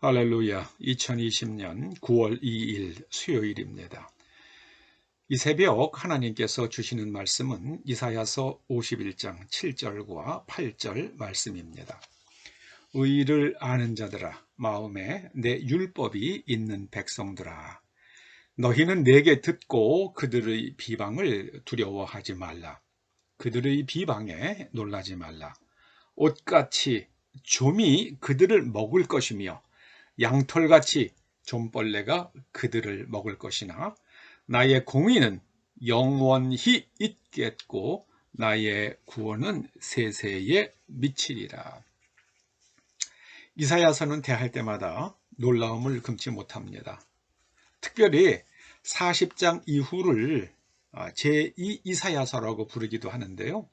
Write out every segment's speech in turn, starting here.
할렐루야. 2020년 9월 2일 수요일입니다. 이 새벽 하나님께서 주시는 말씀은 이사야서 51장 7절과 8절 말씀입니다. 의를 아는 자들아, 마음에 내 율법이 있는 백성들아, 너희는 내게 듣고 그들의 비방을 두려워하지 말라. 그들의 비방에 놀라지 말라. 옷같이 좀이 그들을 먹을 것이며 양털같이 좀벌레가 그들을 먹을 것이나 나의 공의는 영원히 있겠고 나의 구원은 세세에 미치리라. 이사야서는 대할 때마다 놀라움을 금치 못합니다. 특별히 40장 이후를 제2 이사야서라고 부르기도 하는데요.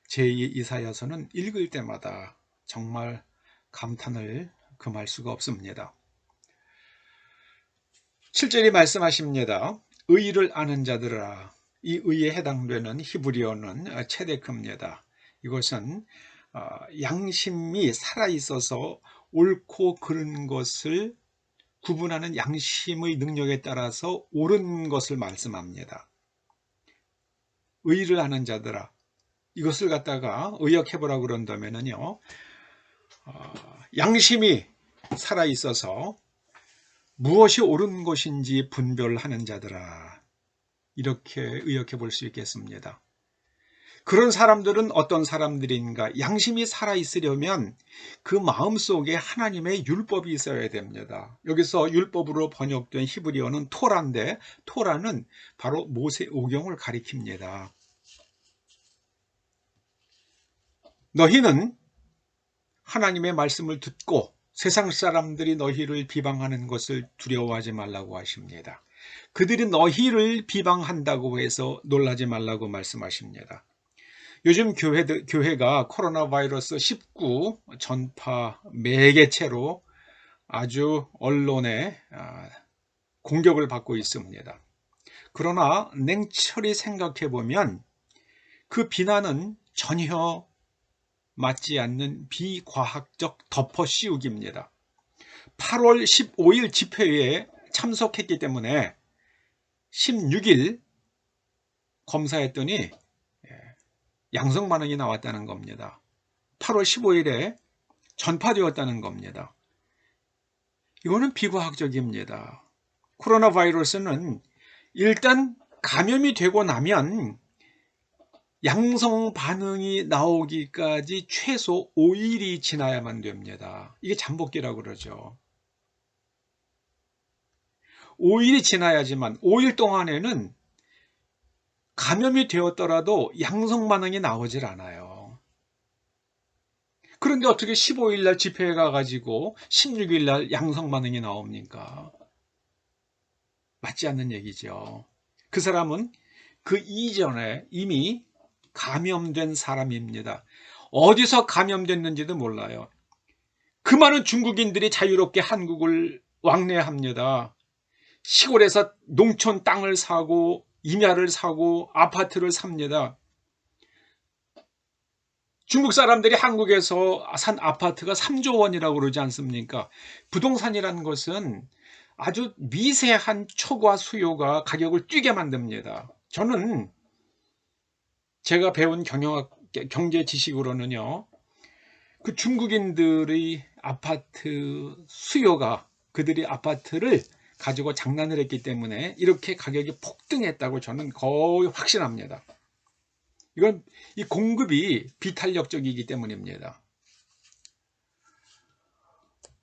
제2 이사야서는 읽을 때마다 정말 감탄을 금할 수가 없습니다. 7절이 말씀하십니다. 의를 아는 자들아. 이 의에 해당되는 히브리어는 체데크입니다. 이것은 양심이 살아있어서 옳고 그른 것을 구분하는 양심의 능력에 따라서 옳은 것을 말씀합니다. 의를 아는 자들아. 이것을 갖다가 의역해보라고 그런다면요, 양심이 살아있어서 무엇이 옳은 것인지 분별하는 자들아, 이렇게 의역해 볼 수 있겠습니다. 그런 사람들은 어떤 사람들인가? 양심이 살아있으려면 그 마음속에 하나님의 율법이 있어야 됩니다. 여기서 율법으로 번역된 히브리어는 토라인데, 토라는 바로 모세오경을 가리킵니다. 너희는 하나님의 말씀을 듣고 세상 사람들이 너희를 비방하는 것을 두려워하지 말라고 하십니다. 그들이 너희를 비방한다고 해서 놀라지 말라고 말씀하십니다. 요즘 교회가 코로나 바이러스 19 전파 매개체로 아주 언론의 공격을 받고 있습니다. 그러나 냉철히 생각해 보면 그 비난은 전혀 맞지 않는 비과학적 덮어씌우기입니다. 8월 15일 집회에 참석했기 때문에 16일 검사했더니 양성 반응이 나왔다는 겁니다. 8월 15일에 전파되었다는 겁니다. 이거는 비과학적입니다. 코로나 바이러스는 일단 감염이 되고 나면 양성 반응이 나오기까지 최소 5일이 지나야만 됩니다. 이게 잠복기라고 그러죠. 5일이 지나야지만, 5일 동안에는 감염이 되었더라도 양성 반응이 나오질 않아요. 그런데 어떻게 15일 날 집회에 가가지고 16일 날 양성 반응이 나옵니까? 맞지 않는 얘기죠. 그 사람은 그 이전에 이미 감염된 사람입니다. 어디서 감염됐는지도 몰라요. 그 많은 중국인들이 자유롭게 한국을 왕래합니다. 시골에서 농촌 땅을 사고 임야를 사고 아파트를 삽니다. 중국 사람들이 한국에서 산 아파트가 3조 원이라고 그러지 않습니까? 부동산이라는 것은 아주 미세한 초과 수요가 가격을 뛰게 만듭니다. 저는 제가 배운 경제 지식으로는요, 그 중국인들의 아파트 수요가 그들이 아파트를 가지고 장난을 했기 때문에 이렇게 가격이 폭등했다고 저는 거의 확신합니다. 이건 이 공급이 비탄력적이기 때문입니다.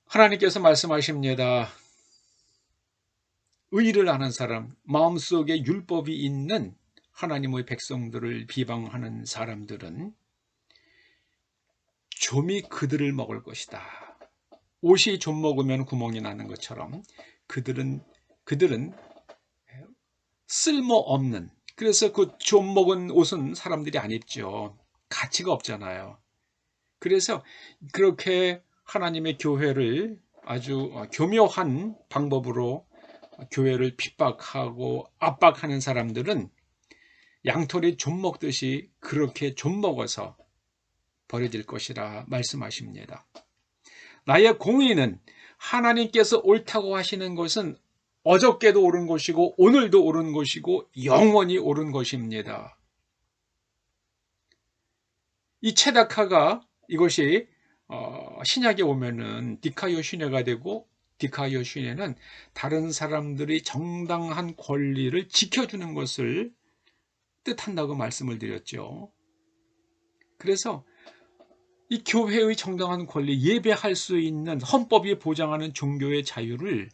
하나님께서 말씀하십니다. 의를 아는 사람, 마음속에 율법이 있는 하나님의 백성들을 비방하는 사람들은 좀이 그들을 먹을 것이다. 옷이 좀 먹으면 구멍이 나는 것처럼 그들은 쓸모없는, 그래서 그 좀 먹은 옷은 사람들이 안 입죠. 가치가 없잖아요. 그래서 그렇게 하나님의 교회를 아주 교묘한 방법으로 교회를 핍박하고 압박하는 사람들은 양털이 좀 먹듯이 그렇게 좀 먹어서 버려질 것이라 말씀하십니다. 나의 공의는 하나님께서 옳다고 하시는 것은 어저께도 옳은 것이고 오늘도 옳은 것이고 영원히 옳은 것입니다. 이 체다카가 이것이 신약에 오면은 디카요 슈네가 되고, 디카요 슈네는 다른 사람들이 정당한 권리를 지켜주는 것을 뜻한다고 말씀을 드렸죠. 그래서 이 교회의 정당한 권리, 예배할 수 있는 헌법이 보장하는 종교의 자유를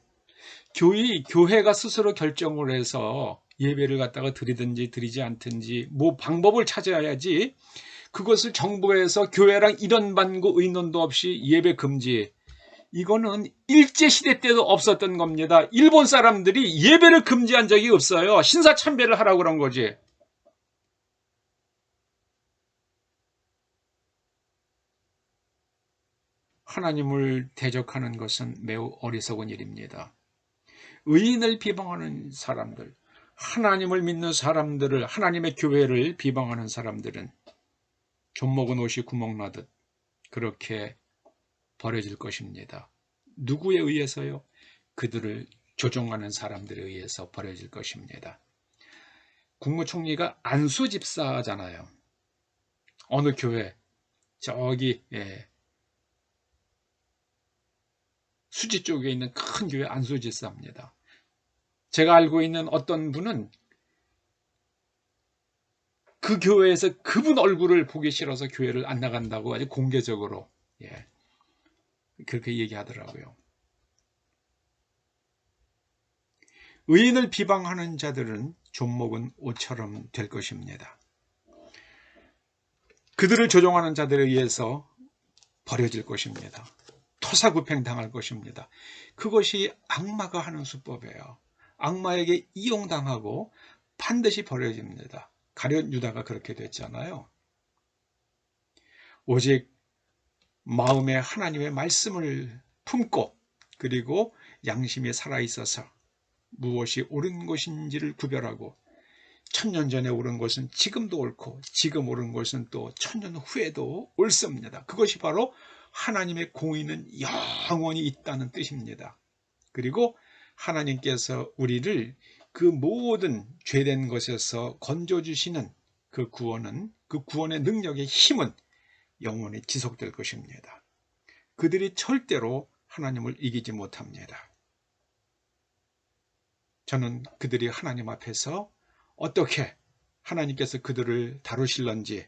교회가 스스로 결정을 해서 예배를 갖다가 드리든지 드리지 않든지 뭐 방법을 찾아야지, 그것을 정부에서 교회랑 이런 반구 의논도 없이 예배 금지, 이거는 일제시대 때도 없었던 겁니다. 일본 사람들이 예배를 금지한 적이 없어요. 신사참배를 하라고 그런 거지. 하나님을 대적하는 것은 매우 어리석은 일입니다. 의인을 비방하는 사람들, 하나님을 믿는 사람들을, 하나님의 교회를 비방하는 사람들은 좀 먹은 옷이 구멍 나듯 그렇게 버려질 것입니다. 누구에 의해서요? 그들을 조종하는 사람들에 의해서 버려질 것입니다. 국무총리가 안수 집사잖아요. 어느 교회, 저기 수지 쪽에 있는 큰 교회 안수 집사입니다. 제가 알고 있는 어떤 분은 그 교회에서 그분 얼굴을 보기 싫어서 교회를 안 나간다고 아주 공개적으로 그렇게 얘기하더라고요. 의인을 비방하는 자들은 좀 먹은 옷처럼 될 것입니다. 그들을 조종하는 자들에 의해서 버려질 것입니다. 토사구팽당할 것입니다. 그것이 악마가 하는 수법이에요. 악마에게 이용당하고 반드시 버려집니다. 가룟 유다가 그렇게 됐잖아요. 오직 마음에 하나님의 말씀을 품고, 그리고 양심이 살아있어서 무엇이 옳은 것인지를 구별하고, 천년 전에 옳은 것은 지금도 옳고 지금 옳은 것은 또 천년 후에도 옳습니다. 그것이 바로 하나님의 공의는 영원히 있다는 뜻입니다. 그리고 하나님께서 우리를 그 모든 죄된 것에서 건져주시는 그 구원은, 그 구원의 능력의 힘은 영원히 지속될 것입니다. 그들이 절대로 하나님을 이기지 못합니다. 저는 그들이 하나님 앞에서 어떻게 하나님께서 그들을 다루실런지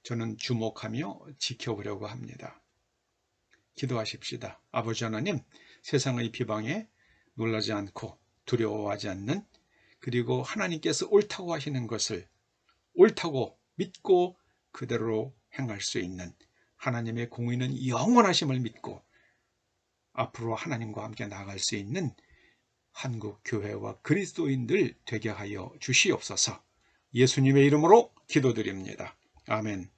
저는 주목하며 지켜보려고 합니다. 기도하십시다. 아버지 하나님, 세상의 비방에 놀라지 않고 두려워하지 않는, 그리고 하나님께서 옳다고 하시는 것을 옳다고 믿고 그대로 행할 수 있는 하나님의 공의는 영원하심을 믿고 앞으로 하나님과 함께 나아갈 수 있는 한국 교회와 그리스도인들 되게 하여 주시옵소서. 예수님의 이름으로 기도드립니다. 아멘.